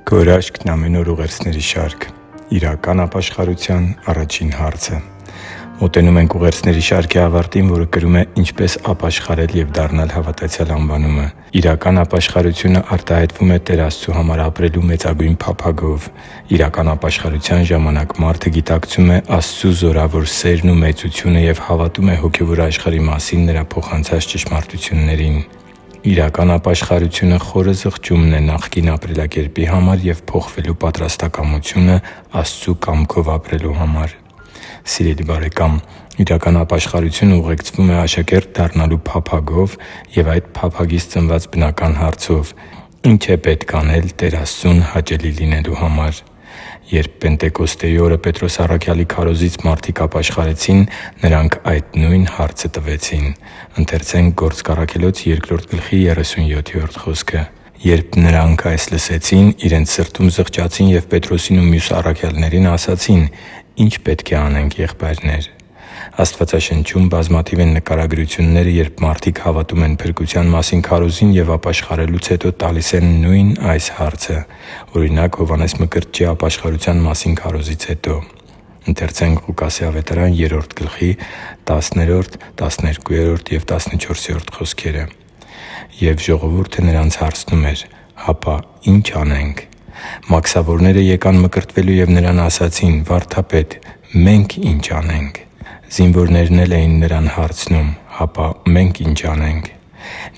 Գորաշքն ամեն օր ուղերձների շարք։ Իրական ապաշխարության առաջին հարցը։ Մոտենում ենք ուղերձների շարքի ավարտին, որը կրում է «Ինչպես ապաշխարել և դառնալ հավատացյալ» անվանումը։ Իրական ապաշխարությունը արտահայտվում է Տեր Աստծու համար ապրելու մեծագույն փափագով։ Իրական ապաշխարության ժամանակ մարդը գիտակցում է Աստծու զորավոր սերն ու մեծությունը և հավատում է հոգևոր աշխարհի մասին Նրա փոխանցած ճշմարտություններին։ Իրական ապաշխարությունը խորը զղջումն է նախկին ապրելակերպի համար և փոխվելու պատրաստակամությունը Աստծու կամքով ապրելու համար։ Սիրելի՛ բարեկամ, իրական ապաշխարությունը ուղեկցվում է աշակերտ դառնալու փափագով և այդ փափագից ծնված բնական հարցով՝ ի՞նչ է պետք անել Տեր Աստծուն հաճելի լինելու համար։ Երբ Պենտեկոստեի օրը Պետրոս առաքյալի քարոզից մարդիկ ապաշխարեցին, նրանք այդ նույն հարցը տվեցին։ «Երբ նրանք այս լսեցին, իրենց սրտում զղջացին և Պետրոսին ու մյուս առաքյալներին ասացին. «Ի՞նչ պետք է անենք, եղբայրնե՛ր»» Աստվածաշնչում բազմաթիվ են նկարագրությունները, երբ մարդիկ հավատում են փրկության մասին քարոզին և ապաշխարելուց հետո տալիս են նույն այս հարցը։ Օրինակ՝ Հովհաննես Մկրտչի ապաշխարության մասին քարոզից հետո։ «Եվ ժողովուրդը նրանց հարցնում էր. «Հապա ի՞նչ անենք»։ Մաքսավորները եկան մկրտվելու և նրան ասացին. «Վա՛րդապետ, մե՛նք ի՛նչ անենք»։ Զինվորներն էլ էին նրան հարցնում. «Հապա մե՛նք ի՛նչ անենք»։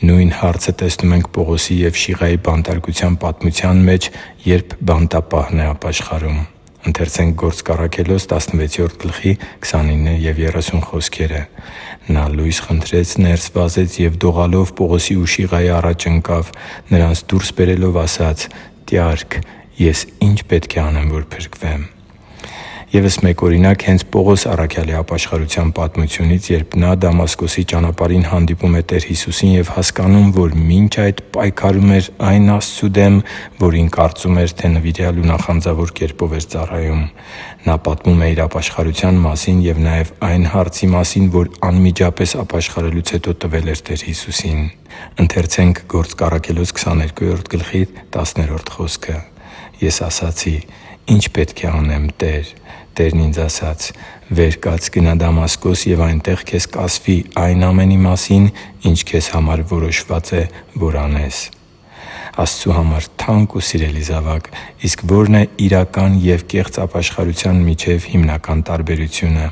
Նույն հարցը տեսնում ենք Պողոսի և Շիղայի բանտարկության պատմության մեջ, երբ բանտապահն է ապաշխարում։ «Նա լույս խնդրեց, ներս վազեց և դողալով Պողոսի ու Շիղայի առաջ ընկավ. նրանց դուրս բերելով ասաց. «Տյա՛րք, ես ի՞նչ պետք է անեմ, որ փրկվեմ»։ ԵՒս մեկ օրինակ հենց Պողոս առաքյալի ապաշխարության պատմությունից, երբ նա Դամասկոսի ճանապարհին հանդիպում է Տեր Հիսուսին և հասկանում, որ մինչ այդ պայքարում էր այն Աստծու դեմ, որին կարծում էր, թե նվիրյալ ու նախանձավոր կերպով էր ծառայում։ Նա պատմում է իր ապաշխարության մասին և նաև այն հարցի մասին, որ անմիջապես ապաշխարելուց հետո տվել էր Տեր Հիսուսին։ «Ես ասացի. «Ի՞նչ պետք է անեմ, Տե՛ր»։ Տերն ինձ ասաց. «Վեր կաց, գնա Դամասկոս և այնտեղ քեզ կասվի այն ամենի մասին, ինչ քեզ համար որոշված է, որ անես»։ Աստծու համար թանկ ու սիրելի՛ զավակ, իսկ ո՞րն է իրական և կեղծ ապաշխարության միջև հիմնական տարբերությունը։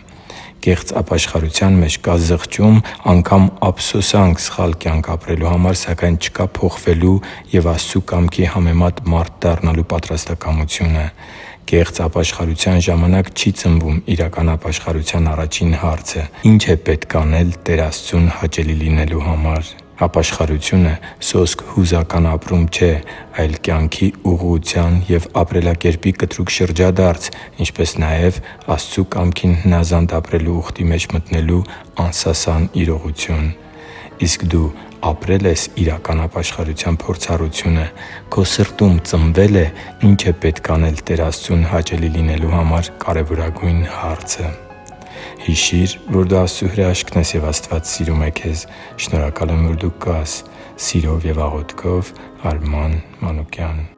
Կեղծ ապաշխարության մեջ կա զղջում, անգամ ափսոսանք սխալ կյանք ապրելու համար, սակայն չկա փոխվելու և Աստծու կամքի համեմատ մարդ դառնալու պատրաստակամությունը։ Կեղծ ապաշխարության ժամանակ չի ծնվում իրական ապաշխարության առաջին հարցը՝ ի՞նչ է պետք անել Տեր Աստծուն հաճելի լինելու համար։ Ապաշխարությունը սոսկ հուզական ապրում չէ, այլ կյանքի ուղղության և ապրելակերպի կտրուկ շրջադարձ, ինչպես նաև Աստծու կամքին հնազանդ ապրելու ուխտի մեջ մտնելու անսասան իրողություն։ Իսկ դու ապրե՞լ ես իրական ապաշխարության փորձառությունը։ Քո սրտում ծնվե՞լ է «Ի՞նչ է պետք անել Տեր Աստծուն հաճելի լինելու համար» կարևորագույն հարցը։ Հիշի՛ր, որ դու Աստծո հրաշքն ես, և Աստված սիրում է քեզ։ Շնորհակալ եմ, որ դու կա՛ս։ Սիրով և աղոթքով, Արման Մանուկյան։